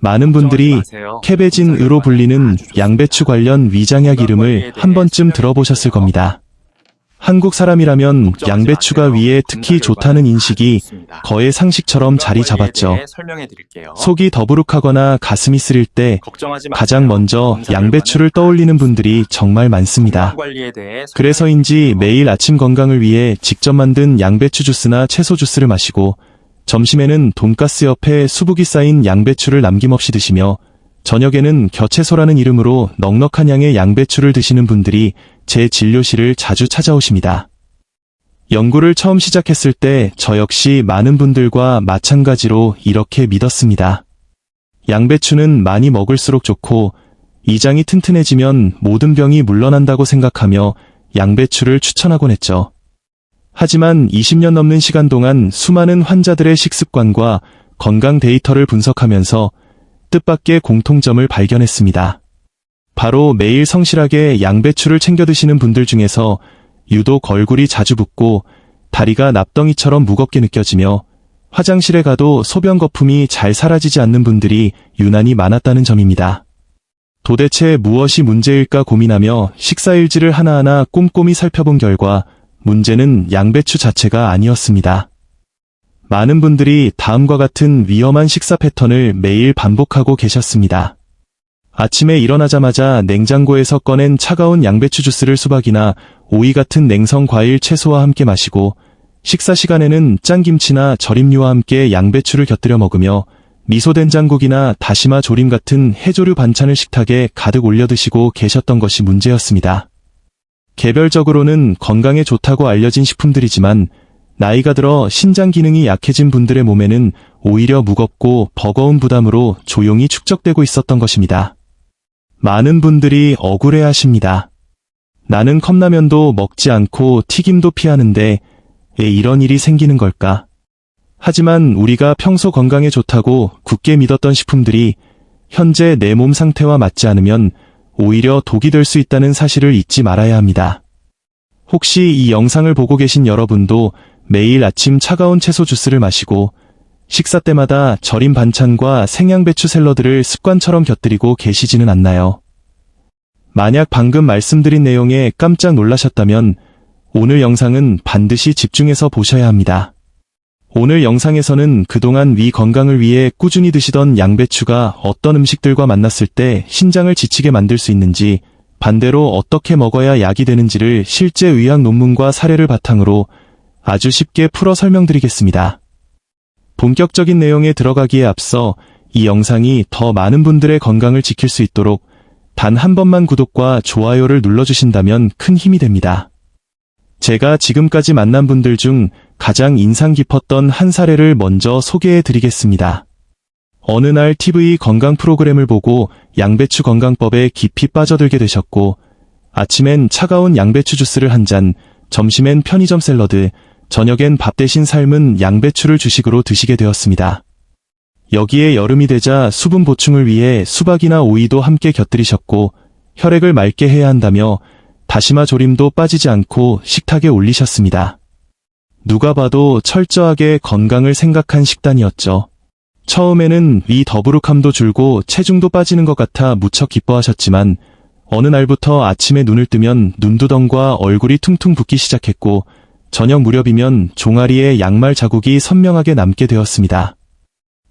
많은 분들이 캐베진으로 불리는 양배추 관련 위장약 이름을 한 번쯤 들어보셨을 겁니다. 한국 사람이라면 양배추가 위에 특히 좋다는 인식이 거의 상식처럼 자리 잡았죠. 속이 더부룩하거나 가슴이 쓰릴 때 가장 먼저 양배추를 떠올리는 분들이 정말 많습니다. 그래서인지 매일 아침 건강을 위해 직접 만든 양배추 주스나 채소 주스를 마시고 점심에는 돈가스 옆에 수북이 쌓인 양배추를 남김없이 드시며 저녁에는 겨채소라는 이름으로 넉넉한 양의 양배추를 드시는 분들이 제 진료실을 자주 찾아오십니다. 연구를 처음 시작했을 때 저 역시 많은 분들과 마찬가지로 이렇게 믿었습니다. 양배추는 많이 먹을수록 좋고 이장이 튼튼해지면 모든 병이 물러난다고 생각하며 양배추를 추천하곤 했죠. 하지만 20년 넘는 시간 동안 수많은 환자들의 식습관과 건강 데이터를 분석하면서 뜻밖의 공통점을 발견했습니다. 바로 매일 성실하게 양배추를 챙겨 드시는 분들 중에서 유독 얼굴이 자주 붓고 다리가 납덩이처럼 무겁게 느껴지며 화장실에 가도 소변 거품이 잘 사라지지 않는 분들이 유난히 많았다는 점입니다. 도대체 무엇이 문제일까 고민하며 식사일지를 하나하나 꼼꼼히 살펴본 결과 문제는 양배추 자체가 아니었습니다. 많은 분들이 다음과 같은 위험한 식사 패턴을 매일 반복하고 계셨습니다. 아침에 일어나자마자 냉장고에서 꺼낸 차가운 양배추 주스를 수박이나 오이 같은 냉성 과일 채소와 함께 마시고 식사 시간에는 짱김치나 절임류와 함께 양배추를 곁들여 먹으며 미소된장국이나 다시마 조림 같은 해조류 반찬을 식탁에 가득 올려 드시고 계셨던 것이 문제였습니다. 개별적으로는 건강에 좋다고 알려진 식품들이지만 나이가 들어 신장 기능이 약해진 분들의 몸에는 오히려 무겁고 버거운 부담으로 조용히 축적되고 있었던 것입니다. 많은 분들이 억울해하십니다. 나는 컵라면도 먹지 않고 튀김도 피하는데 왜 이런 일이 생기는 걸까? 하지만 우리가 평소 건강에 좋다고 굳게 믿었던 식품들이 현재 내 몸 상태와 맞지 않으면 오히려 독이 될 수 있다는 사실을 잊지 말아야 합니다. 혹시 이 영상을 보고 계신 여러분도 매일 아침 차가운 채소 주스를 마시고 식사 때마다 절임 반찬과 생양배추 샐러드를 습관처럼 곁들이고 계시지는 않나요? 만약 방금 말씀드린 내용에 깜짝 놀라셨다면 오늘 영상은 반드시 집중해서 보셔야 합니다. 오늘 영상에서는 그동안 위 건강을 위해 꾸준히 드시던 양배추가 어떤 음식들과 만났을 때 신장을 지치게 만들 수 있는지, 반대로 어떻게 먹어야 약이 되는지를 실제 의학 논문과 사례를 바탕으로 아주 쉽게 풀어 설명드리겠습니다. 본격적인 내용에 들어가기에 앞서 이 영상이 더 많은 분들의 건강을 지킬 수 있도록 단 한 번만 구독과 좋아요를 눌러주신다면 큰 힘이 됩니다. 제가 지금까지 만난 분들 중 가장 인상 깊었던 한 사례를 먼저 소개해드리겠습니다. 어느 날 TV 건강 프로그램을 보고 양배추 건강법에 깊이 빠져들게 되셨고, 아침엔 차가운 양배추 주스를 한 잔, 점심엔 편의점 샐러드, 저녁엔 밥 대신 삶은 양배추를 주식으로 드시게 되었습니다. 여기에 여름이 되자 수분 보충을 위해 수박이나 오이도 함께 곁들이셨고, 혈액을 맑게 해야 한다며 다시마 조림도 빠지지 않고 식탁에 올리셨습니다. 누가 봐도 철저하게 건강을 생각한 식단이었죠. 처음에는 위 더부룩함도 줄고 체중도 빠지는 것 같아 무척 기뻐하셨지만 어느 날부터 아침에 눈을 뜨면 눈두덩과 얼굴이 퉁퉁 붓기 시작했고 저녁 무렵이면 종아리에 양말 자국이 선명하게 남게 되었습니다.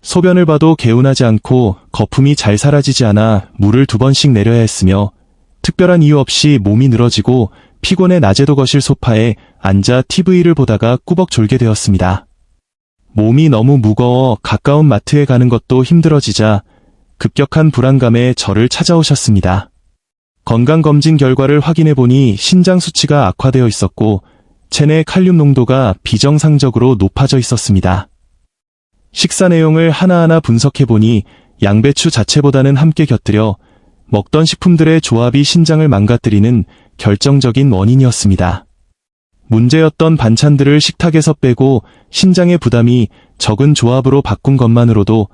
소변을 봐도 개운하지 않고 거품이 잘 사라지지 않아 물을 2번씩 내려야 했으며 특별한 이유 없이 몸이 늘어지고 피곤해 낮에도 거실 소파에 앉아 TV를 보다가 꾸벅 졸게 되었습니다. 몸이 너무 무거워 가까운 마트에 가는 것도 힘들어지자 급격한 불안감에 저를 찾아오셨습니다. 건강검진 결과를 확인해보니 신장 수치가 악화되어 있었고 체내 칼륨 농도가 비정상적으로 높아져 있었습니다. 식사 내용을 하나하나 분석해보니 양배추 자체보다는 함께 곁들여 먹던 식품들의 조합이 신장을 망가뜨리는 결정적인 원인이었습니다. 문제였던 반찬들을 식탁에서 빼고 신장의 부담이 적은 조합으로 바꾼 것만으로도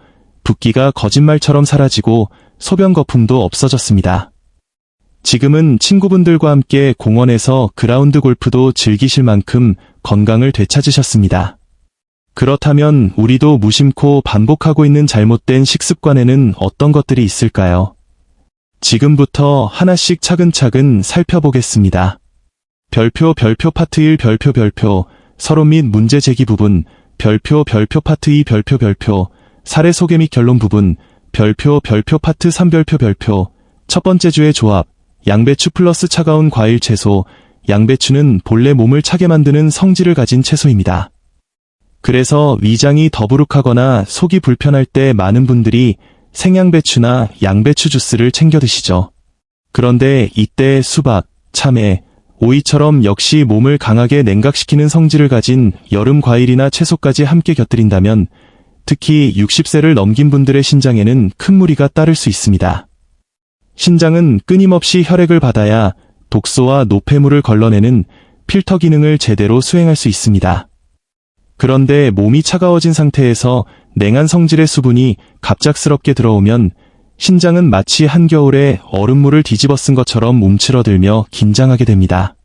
붓기가 거짓말처럼 사라지고 소변 거품도 없어졌습니다. 지금은 친구분들과 함께 공원에서 그라운드 골프도 즐기실 만큼 건강을 되찾으셨습니다. 그렇다면 우리도 무심코 반복하고 있는 잘못된 식습관에는 어떤 것들이 있을까요? 지금부터 하나씩 차근차근 살펴보겠습니다. 별표 파트 1 별표 서론 및 문제 제기 부분 별표 파트 2 별표 사례 소개 및 결론 부분 별표 파트 3 별표 첫 번째 주의 조합 양배추 플러스 차가운 과일 채소 양배추는 본래 몸을 차게 만드는 성질을 가진 채소입니다. 그래서 위장이 더부룩하거나 속이 불편할 때 많은 분들이 생양배추나 양배추 주스를 챙겨 드시죠. 그런데 이때 수박, 참외, 오이처럼 역시 몸을 강하게 냉각시키는 성질을 가진 여름 과일이나 채소까지 함께 곁들인다면 특히 60세를 넘긴 분들의 신장에는 큰 무리가 따를 수 있습니다. 신장은 끊임없이 혈액을 받아야 독소와 노폐물을 걸러내는 필터 기능을 제대로 수행할 수 있습니다. 그런데 몸이 차가워진 상태에서 냉한 성질의 수분이 갑작스럽게 들어오면 신장은 마치 한겨울에 얼음물을 뒤집어 쓴 것처럼 움츠러들며 긴장하게 됩니다.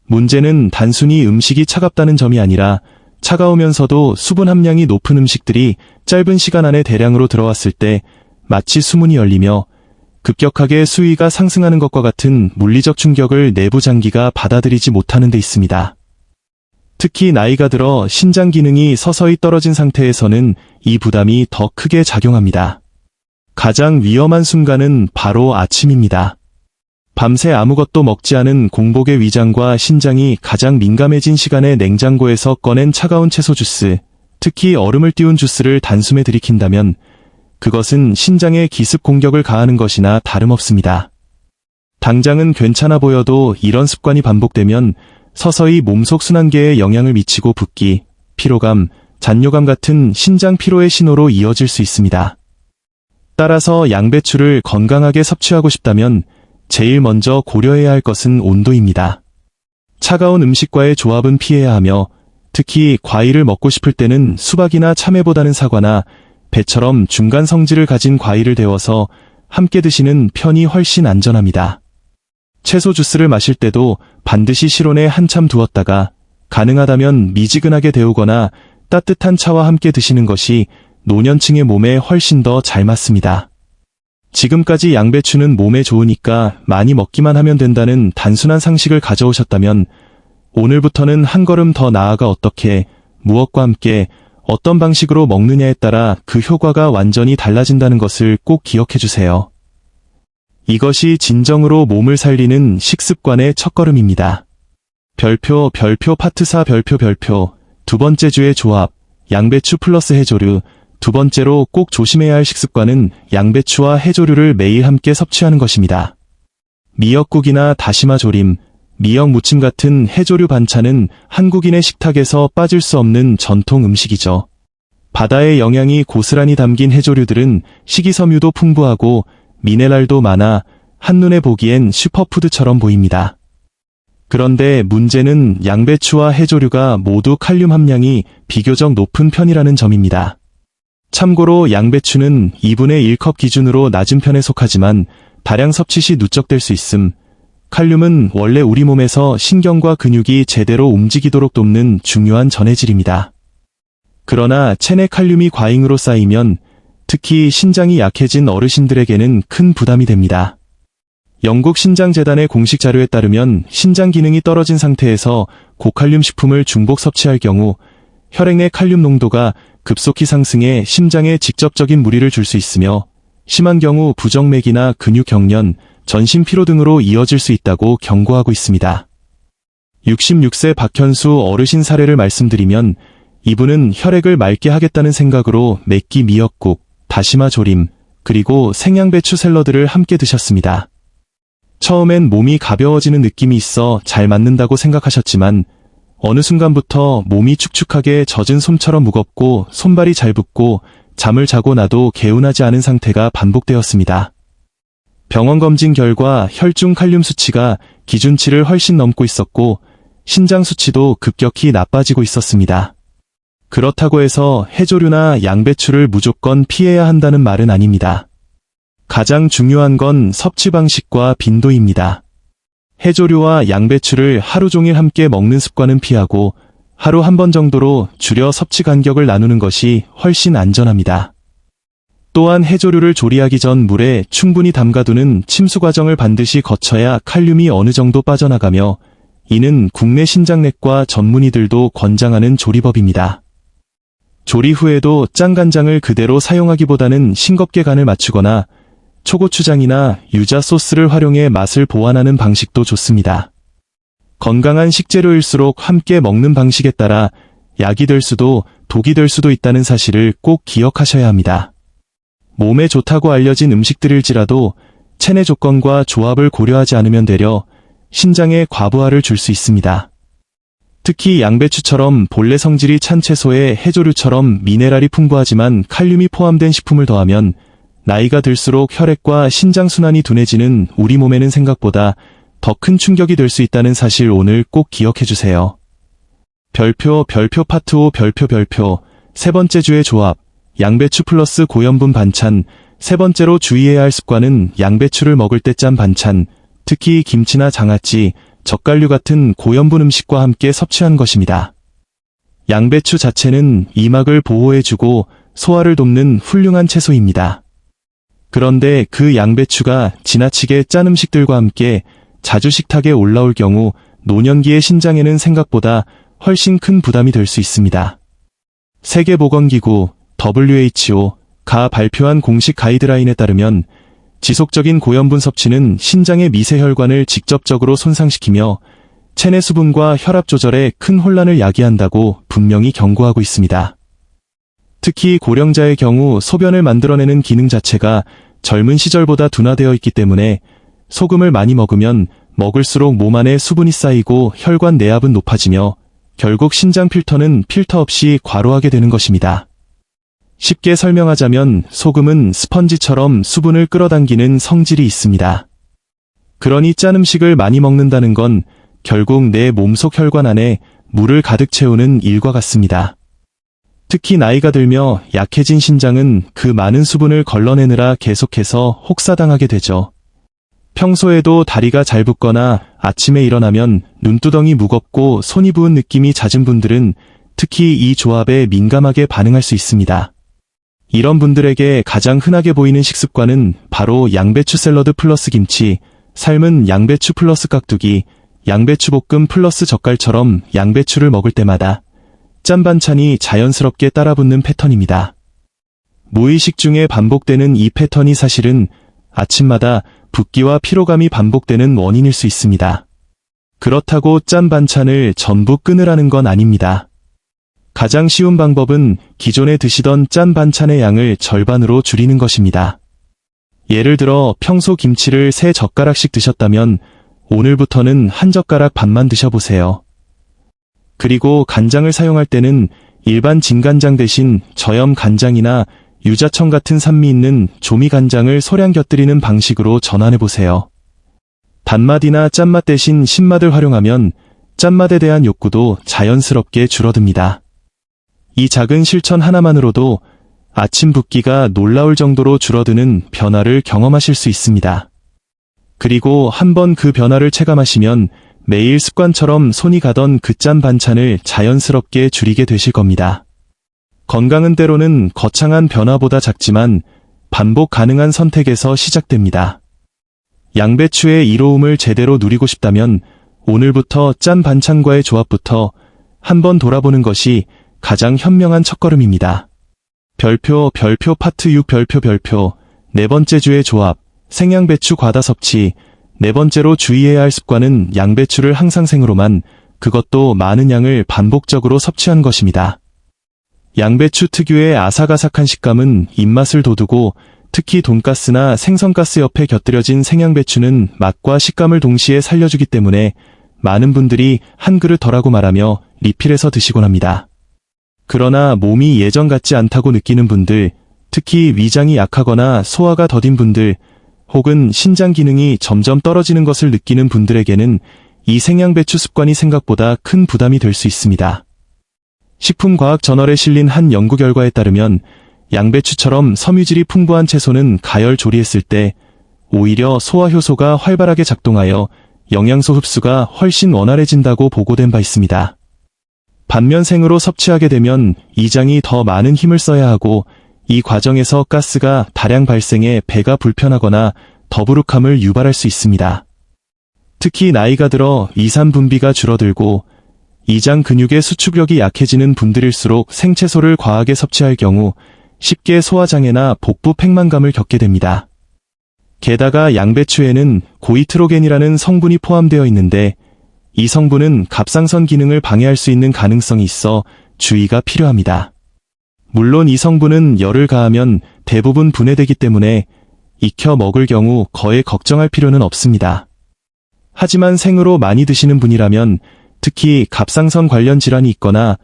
문제는 단순히 음식이 차갑다는 점이 아니라 차가우면서도 수분 함량이 높은 음식들이 짧은 시간 안에 대량으로 들어왔을 때 마치 수문이 열리며 급격하게 수위가 상승하는 것과 같은 물리적 충격을 내부 장기가 받아들이지 못하는 데 있습니다. 특히 나이가 들어 신장 기능이 서서히 떨어진 상태에서는 이 부담이 더 크게 작용합니다. 가장 위험한 순간은 바로 아침입니다. 밤새 아무것도 먹지 않은 공복의 위장과 신장이 가장 민감해진 시간에 냉장고에서 꺼낸 차가운 채소 주스, 특히 얼음을 띄운 주스를 단숨에 들이킨다면 그것은 신장에 기습 공격을 가하는 것이나 다름없습니다. 당장은 괜찮아 보여도 이런 습관이 반복되면 서서히 몸속 순환계에 영향을 미치고 붓기, 피로감, 잔뇨감 같은 신장 피로의 신호로 이어질 수 있습니다. 따라서 양배추를 건강하게 섭취하고 싶다면 제일 먼저 고려해야 할 것은 온도입니다. 차가운 음식과의 조합은 피해야 하며 특히 과일을 먹고 싶을 때는 수박이나 참외보다는 사과나 배처럼 중간 성질을 가진 과일을 데워서 함께 드시는 편이 훨씬 안전합니다. 채소 주스를 마실 때도 반드시 실온에 한참 두었다가 가능하다면 미지근하게 데우거나 따뜻한 차와 함께 드시는 것이 노년층의 몸에 훨씬 더 잘 맞습니다. 지금까지 양배추는 몸에 좋으니까 많이 먹기만 하면 된다는 단순한 상식을 가져오셨다면 오늘부터는 한 걸음 더 나아가 어떻게, 무엇과 함께, 어떤 방식으로 먹느냐에 따라 그 효과가 완전히 달라진다는 것을 꼭 기억해 주세요. 이것이 진정으로 몸을 살리는 식습관의 첫걸음입니다. 별표 파트 4 별표 두 번째 주의 조합 양배추 플러스 해조류 두 번째로 꼭 조심해야 할 식습관은 양배추와 해조류를 매일 함께 섭취하는 것입니다. 미역국이나 다시마 조림, 미역 무침 같은 해조류 반찬은 한국인의 식탁에서 빠질 수 없는 전통 음식이죠. 바다의 영양이 고스란히 담긴 해조류들은 식이섬유도 풍부하고 미네랄도 많아 한눈에 보기엔 슈퍼푸드처럼 보입니다. 그런데 문제는 양배추와 해조류가 모두 칼륨 함량이 비교적 높은 편이라는 점입니다. 참고로 양배추는 2분의 1컵 기준으로 낮은 편에 속하지만 다량 섭취 시 누적될 수 있음. 칼륨은 원래 우리 몸에서 신경과 근육이 제대로 움직이도록 돕는 중요한 전해질입니다. 그러나 체내 칼륨이 과잉으로 쌓이면 특히 신장이 약해진 어르신들에게는 큰 부담이 됩니다. 영국 신장재단의 공식 자료에 따르면 신장 기능이 떨어진 상태에서 고칼륨 식품을 중복 섭취할 경우 혈액 내 칼륨 농도가 급속히 상승해 심장에 직접적인 무리를 줄 수 있으며 심한 경우 부정맥이나 근육 경련, 전신 피로 등으로 이어질 수 있다고 경고하고 있습니다. 66세 박현수 어르신 사례를 말씀드리면 이분은 혈액을 맑게 하겠다는 생각으로 맵기 미역국, 다시마 조림, 그리고 생양배추 샐러드를 함께 드셨습니다. 처음엔 몸이 가벼워지는 느낌이 있어 잘 맞는다고 생각하셨지만 어느 순간부터 몸이 축축하게 젖은 솜처럼 무겁고 손발이 잘 붓고 잠을 자고 나도 개운하지 않은 상태가 반복되었습니다. 병원 검진 결과 혈중 칼륨 수치가 기준치를 훨씬 넘고 있었고 신장 수치도 급격히 나빠지고 있었습니다. 그렇다고 해서 해조류나 양배추를 무조건 피해야 한다는 말은 아닙니다. 가장 중요한 건 섭취 방식과 빈도입니다. 해조류와 양배추를 하루 종일 함께 먹는 습관은 피하고 하루 한 번 정도로 줄여 섭취 간격을 나누는 것이 훨씬 안전합니다. 또한 해조류를 조리하기 전 물에 충분히 담가두는 침수 과정을 반드시 거쳐야 칼륨이 어느 정도 빠져나가며 이는 국내 신장내과 전문의들도 권장하는 조리법입니다. 조리 후에도 짠간장을 그대로 사용하기보다는 싱겁게 간을 맞추거나 초고추장이나 유자 소스를 활용해 맛을 보완하는 방식도 좋습니다. 건강한 식재료일수록 함께 먹는 방식에 따라 약이 될 수도 독이 될 수도 있다는 사실을 꼭 기억하셔야 합니다. 몸에 좋다고 알려진 음식들일지라도 체내 조건과 조합을 고려하지 않으면 되려 신장에 과부하를 줄 수 있습니다. 특히 양배추처럼 본래 성질이 찬 채소에 해조류처럼 미네랄이 풍부하지만 칼륨이 포함된 식품을 더하면 나이가 들수록 혈액과 신장순환이 둔해지는 우리 몸에는 생각보다 더 큰 충격이 될 수 있다는 사실 오늘 꼭 기억해주세요. 별표 파트 5 별표 세 번째 주의 조합 양배추 플러스 고염분 반찬. 세 번째로 주의해야 할 습관은 양배추를 먹을 때 짠 반찬, 특히 김치나 장아찌, 젓갈류 같은 고염분 음식과 함께 섭취하는 것입니다. 양배추 자체는 이막을 보호해주고 소화를 돕는 훌륭한 채소입니다. 그런데 그 양배추가 지나치게 짠 음식들과 함께 자주 식탁에 올라올 경우 노년기의 신장에는 생각보다 훨씬 큰 부담이 될 수 있습니다. 세계보건기구 WHO가 발표한 공식 가이드라인에 따르면 지속적인 고염분 섭취는 신장의 미세혈관을 직접적으로 손상시키며 체내 수분과 혈압 조절에 큰 혼란을 야기한다고 분명히 경고하고 있습니다. 특히 고령자의 경우 소변을 만들어내는 기능 자체가 젊은 시절보다 둔화되어 있기 때문에 소금을 많이 먹으면 먹을수록 몸 안에 수분이 쌓이고 혈관 내압은 높아지며 결국 신장 필터는 필터 없이 과로하게 되는 것입니다. 쉽게 설명하자면 소금은 스펀지처럼 수분을 끌어당기는 성질이 있습니다. 그러니 짠 음식을 많이 먹는다는 건 결국 내 몸속 혈관 안에 물을 가득 채우는 일과 같습니다. 특히 나이가 들며 약해진 신장은 그 많은 수분을 걸러내느라 계속해서 혹사당하게 되죠. 평소에도 다리가 잘 붓거나 아침에 일어나면 눈두덩이 무겁고 손이 부은 느낌이 잦은 분들은 특히 이 조합에 민감하게 반응할 수 있습니다. 이런 분들에게 가장 흔하게 보이는 식습관은 바로 양배추 샐러드 플러스 김치, 삶은 양배추 플러스 깍두기, 양배추 볶음 플러스 젓갈처럼 양배추를 먹을 때마다 짠 반찬이 자연스럽게 따라붙는 패턴입니다. 무의식 중에 반복되는 이 패턴이 사실은 아침마다 붓기와 피로감이 반복되는 원인일 수 있습니다. 그렇다고 짠 반찬을 전부 끊으라는 건 아닙니다. 가장 쉬운 방법은 기존에 드시던 짠 반찬의 양을 절반으로 줄이는 것입니다. 예를 들어 평소 김치를 3젓가락씩 드셨다면 오늘부터는 1젓가락 반만 드셔보세요. 그리고 간장을 사용할 때는 일반 진간장 대신 저염 간장이나 유자청 같은 산미 있는 조미 간장을 소량 곁들이는 방식으로 전환해보세요. 단맛이나 짠맛 대신 신맛을 활용하면 짠맛에 대한 욕구도 자연스럽게 줄어듭니다. 이 작은 실천 하나만으로도 아침 붓기가 놀라울 정도로 줄어드는 변화를 경험하실 수 있습니다. 그리고 한번 그 변화를 체감하시면 매일 습관처럼 손이 가던 그 짠 반찬을 자연스럽게 줄이게 되실 겁니다. 건강은 때로는 거창한 변화보다 작지만 반복 가능한 선택에서 시작됩니다. 양배추의 이로움을 제대로 누리고 싶다면 오늘부터 짠 반찬과의 조합부터 한번 돌아보는 것이 가장 현명한 첫걸음입니다. 별표 파트 6 별표 네 번째 주의 조합 생양배추 과다 섭취. 네 번째로 주의해야 할 습관은 양배추를 항상 생으로만, 그것도 많은 양을 반복적으로 섭취한 것입니다. 양배추 특유의 아삭아삭한 식감은 입맛을 돋우고 특히 돈가스나 생선가스 옆에 곁들여진 생양배추는 맛과 식감을 동시에 살려주기 때문에 많은 분들이 한 그릇 덜하고 말하며 리필해서 드시곤 합니다. 그러나 몸이 예전 같지 않다고 느끼는 분들, 특히 위장이 약하거나 소화가 더딘 분들, 혹은 신장 기능이 점점 떨어지는 것을 느끼는 분들에게는 이 생양배추 습관이 생각보다 큰 부담이 될 수 있습니다. 식품과학저널에 실린 한 연구 결과에 따르면 양배추처럼 섬유질이 풍부한 채소는 가열 조리했을 때 오히려 소화 효소가 활발하게 작동하여 영양소 흡수가 훨씬 원활해진다고 보고된 바 있습니다. 반면 생으로 섭취하게 되면 이장이 더 많은 힘을 써야 하고 이 과정에서 가스가 다량 발생해 배가 불편하거나 더부룩함을 유발할 수 있습니다. 특히 나이가 들어 이산 분비가 줄어들고 이장 근육의 수축력이 약해지는 분들일수록 생채소를 과하게 섭취할 경우 쉽게 소화장애나 복부 팽만감을 겪게 됩니다. 게다가 양배추에는 고이트로겐이라는 성분이 포함되어 있는데 이 성분은 갑상선 기능을 방해할 수 있는 가능성이 있어 주의가 필요합니다. 물론 이 성분은 열을 가하면 대부분 분해되기 때문에 익혀 먹을 경우 거의 걱정할 필요는 없습니다. 하지만 생으로 많이 드시는 분이라면 특히 갑상선 관련 질환이 있거나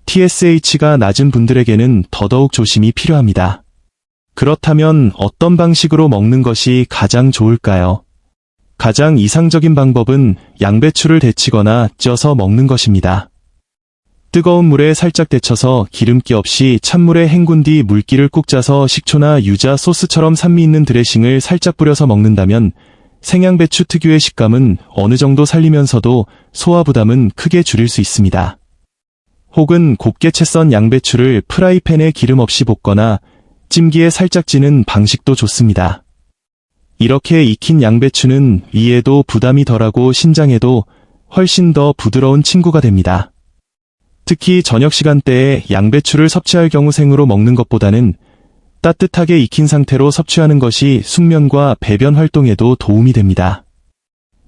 TSH가 낮은 분들에게는 더더욱 조심이 필요합니다. 그렇다면 어떤 방식으로 먹는 것이 가장 좋을까요? 가장 이상적인 방법은 양배추를 데치거나 쪄서 먹는 것입니다. 뜨거운 물에 살짝 데쳐서 기름기 없이 찬물에 헹군 뒤 물기를 꾹 짜서 식초나 유자 소스처럼 산미 있는 드레싱을 살짝 뿌려서 먹는다면 생양배추 특유의 식감은 어느 정도 살리면서도 소화 부담은 크게 줄일 수 있습니다. 혹은 곱게 채 썬 양배추를 프라이팬에 기름 없이 볶거나 찜기에 살짝 찌는 방식도 좋습니다. 이렇게 익힌 양배추는 위에도 부담이 덜하고 신장에도 훨씬 더 부드러운 친구가 됩니다. 특히 저녁 시간대에 양배추를 섭취할 경우 생으로 먹는 것보다는 따뜻하게 익힌 상태로 섭취하는 것이 숙면과 배변 활동에도 도움이 됩니다.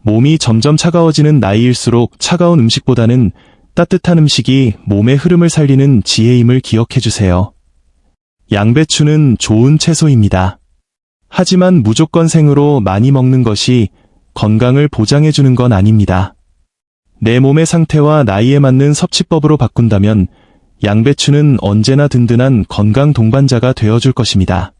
몸이 점점 차가워지는 나이일수록 차가운 음식보다는 따뜻한 음식이 몸의 흐름을 살리는 지혜임을 기억해주세요. 양배추는 좋은 채소입니다. 하지만 무조건 생으로 많이 먹는 것이 건강을 보장해주는 건 아닙니다. 내 몸의 상태와 나이에 맞는 섭취법으로 바꾼다면 양배추는 언제나 든든한 건강 동반자가 되어줄 것입니다.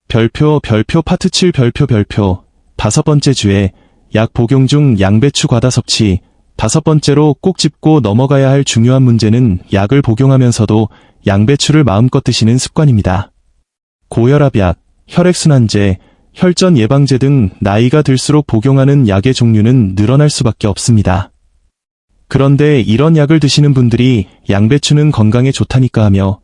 별표 파트 7 별표 5번째 주에 약 복용 중 양배추 과다 섭취. 5번째로 꼭 짚고 넘어가야 할 중요한 문제는 약을 복용하면서도 양배추를 마음껏 드시는 습관입니다. 고혈압약, 혈액순환제, 혈전 예방제 등 나이가 들수록 복용하는 약의 종류는 늘어날 수밖에 없습니다. 그런데 이런 약을 드시는 분들이 양배추는 건강에 좋다니까 하며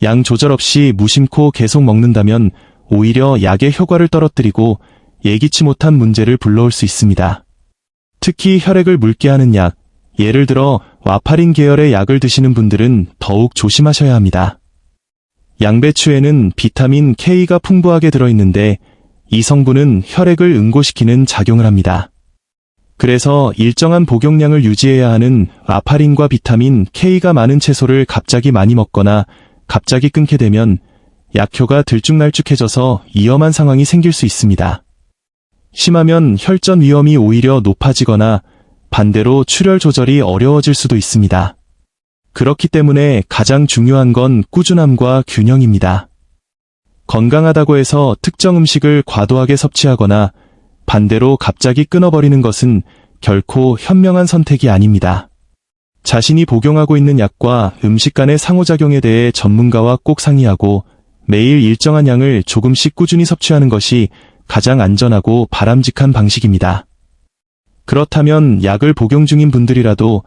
양 조절 없이 무심코 계속 먹는다면 오히려 약의 효과를 떨어뜨리고 예기치 못한 문제를 불러올 수 있습니다. 특히 혈액을 묽게 하는 약, 예를 들어 와파린 계열의 약을 드시는 분들은 더욱 조심하셔야 합니다. 양배추에는 비타민 K가 풍부하게 들어있는데 이 성분은 혈액을 응고시키는 작용을 합니다. 그래서 일정한 복용량을 유지해야 하는 와파린과 비타민 K가 많은 채소를 갑자기 많이 먹거나 갑자기 끊게 되면 약효가 들쭉날쭉해져서 위험한 상황이 생길 수 있습니다. 심하면 혈전 위험이 오히려 높아지거나 반대로 출혈 조절이 어려워질 수도 있습니다. 그렇기 때문에 가장 중요한 건 꾸준함과 균형입니다. 건강하다고 해서 특정 음식을 과도하게 섭취하거나 반대로 갑자기 끊어버리는 것은 결코 현명한 선택이 아닙니다. 자신이 복용하고 있는 약과 음식 간의 상호작용에 대해 전문가와 꼭 상의하고 매일 일정한 양을 조금씩 꾸준히 섭취하는 것이 가장 안전하고 바람직한 방식입니다. 그렇다면 약을 복용 중인 분들이라도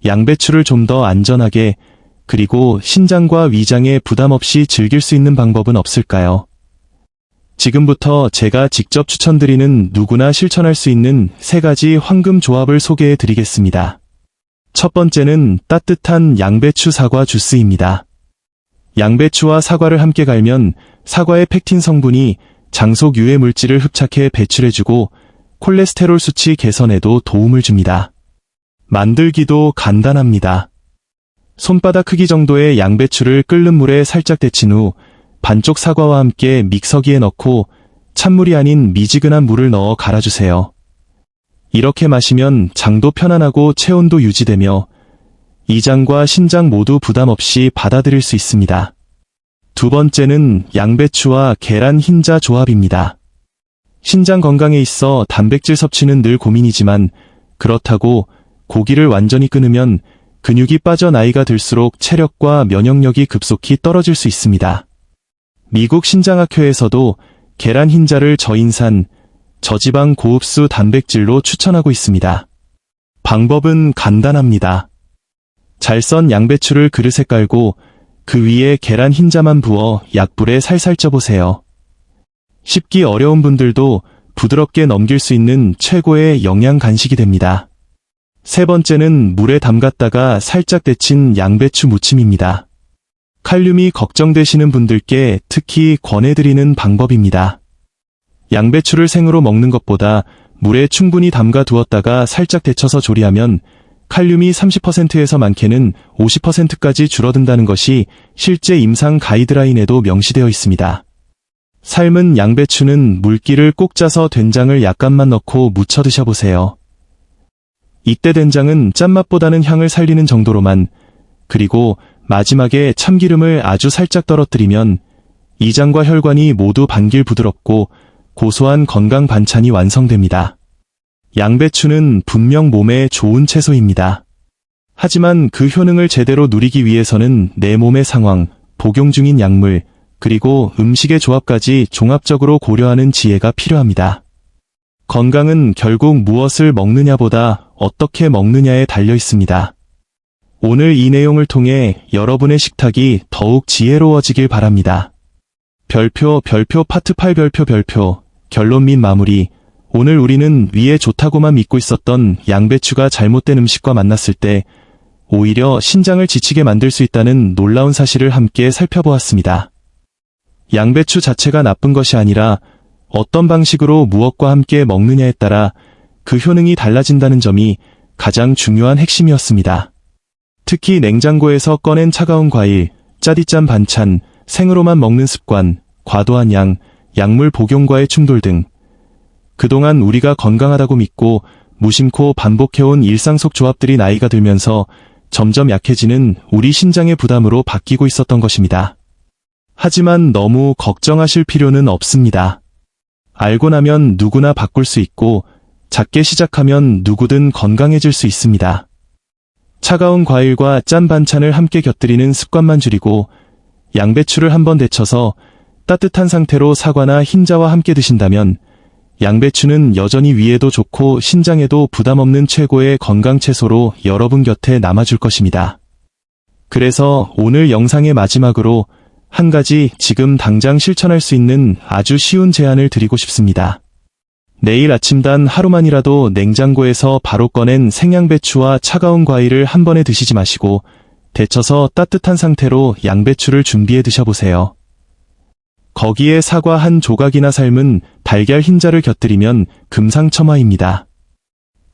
양배추를 좀 더 안전하게 그리고 신장과 위장에 부담 없이 즐길 수 있는 방법은 없을까요? 지금부터 제가 직접 추천드리는 누구나 실천할 수 있는 3가지 황금 조합을 소개해 드리겠습니다. 첫 번째는 따뜻한 양배추 사과 주스입니다. 양배추와 사과를 함께 갈면 사과의 펙틴 성분이 장속 유해 물질을 흡착해 배출해주고 콜레스테롤 수치 개선에도 도움을 줍니다. 만들기도 간단합니다. 손바닥 크기 정도의 양배추를 끓는 물에 살짝 데친 후 반쪽 사과와 함께 믹서기에 넣고 찬물이 아닌 미지근한 물을 넣어 갈아주세요. 이렇게 마시면 장도 편안하고 체온도 유지되며 이장과 신장 모두 부담 없이 받아들일 수 있습니다. 두 번째는 양배추와 계란 흰자 조합입니다. 신장 건강에 있어 단백질 섭취는 늘 고민이지만 그렇다고 고기를 완전히 끊으면 근육이 빠져 나이가 들수록 체력과 면역력이 급속히 떨어질 수 있습니다. 미국 신장학회에서도 계란 흰자를 저인산, 저지방 고흡수 단백질로 추천하고 있습니다. 방법은 간단합니다. 잘 썬 양배추를 그릇에 깔고 그 위에 계란 흰자만 부어 약불에 살살 쪄보세요. 씹기 어려운 분들도 부드럽게 넘길 수 있는 최고의 영양 간식이 됩니다. 세 번째는 물에 담갔다가 살짝 데친 양배추 무침입니다. 칼륨이 걱정되시는 분들께 특히 권해드리는 방법입니다. 양배추를 생으로 먹는 것보다 물에 충분히 담가 두었다가 살짝 데쳐서 조리하면 칼륨이 30%에서 많게는 50%까지 줄어든다는 것이 실제 임상 가이드라인에도 명시되어 있습니다. 삶은 양배추는 물기를 꼭 짜서 된장을 약간만 넣고 무쳐 드셔보세요. 이때 된장은 짠맛보다는 향을 살리는 정도로만, 그리고 마지막에 참기름을 아주 살짝 떨어뜨리면 이장과 혈관이 모두 반길 부드럽고 고소한 건강 반찬이 완성됩니다. 양배추는 분명 몸에 좋은 채소입니다. 하지만 그 효능을 제대로 누리기 위해서는 내 몸의 상황, 복용 중인 약물, 그리고 음식의 조합까지 종합적으로 고려하는 지혜가 필요합니다. 건강은 결국 무엇을 먹느냐보다 어떻게 먹느냐에 달려 있습니다. 오늘 이 내용을 통해 여러분의 식탁이 더욱 지혜로워지길 바랍니다. 별표 파트 8 별표 결론 및 마무리. 오늘 우리는 위에 좋다고만 믿고 있었던 양배추가 잘못된 음식과 만났을 때 오히려 신장을 지치게 만들 수 있다는 놀라운 사실을 함께 살펴보았습니다. 양배추 자체가 나쁜 것이 아니라 어떤 방식으로 무엇과 함께 먹느냐에 따라 그 효능이 달라진다는 점이 가장 중요한 핵심이었습니다. 특히 냉장고에서 꺼낸 차가운 과일, 짜디짠 반찬, 생으로만 먹는 습관, 과도한 양, 약물 복용과의 충돌 등 그동안 우리가 건강하다고 믿고 무심코 반복해온 일상 속 조합들이 나이가 들면서 점점 약해지는 우리 신장의 부담으로 바뀌고 있었던 것입니다. 하지만 너무 걱정하실 필요는 없습니다. 알고 나면 누구나 바꿀 수 있고 작게 시작하면 누구든 건강해질 수 있습니다. 차가운 과일과 짠 반찬을 함께 곁들이는 습관만 줄이고 양배추를 한번 데쳐서 따뜻한 상태로 사과나 흰자와 함께 드신다면 양배추는 여전히 위에도 좋고 신장에도 부담 없는 최고의 건강 채소로 여러분 곁에 남아줄 것입니다. 그래서 오늘 영상의 마지막으로 한 가지 지금 당장 실천할 수 있는 아주 쉬운 제안을 드리고 싶습니다. 내일 아침 단 하루만이라도 냉장고에서 바로 꺼낸 생양배추와 차가운 과일을 한 번에 드시지 마시고 데쳐서 따뜻한 상태로 양배추를 준비해 드셔보세요. 거기에 사과 한 조각이나 삶은 달걀 흰자를 곁들이면 금상첨화입니다.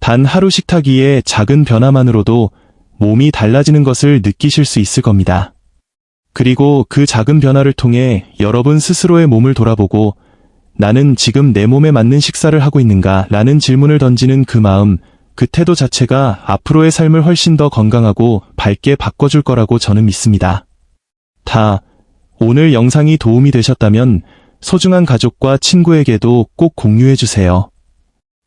단 하루 식탁 위의 작은 변화만으로도 몸이 달라지는 것을 느끼실 수 있을 겁니다. 그리고 그 작은 변화를 통해 여러분 스스로의 몸을 돌아보고 나는 지금 내 몸에 맞는 식사를 하고 있는가? 라는 질문을 던지는 그 마음, 그 태도 자체가 앞으로의 삶을 훨씬 더 건강하고 밝게 바꿔줄 거라고 저는 믿습니다. 오늘 영상이 도움이 되셨다면 소중한 가족과 친구에게도 꼭 공유해주세요.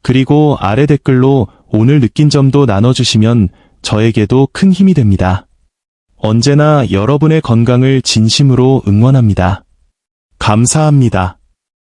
그리고 아래 댓글로 오늘 느낀 점도 나눠주시면 저에게도 큰 힘이 됩니다. 언제나 여러분의 건강을 진심으로 응원합니다. 감사합니다.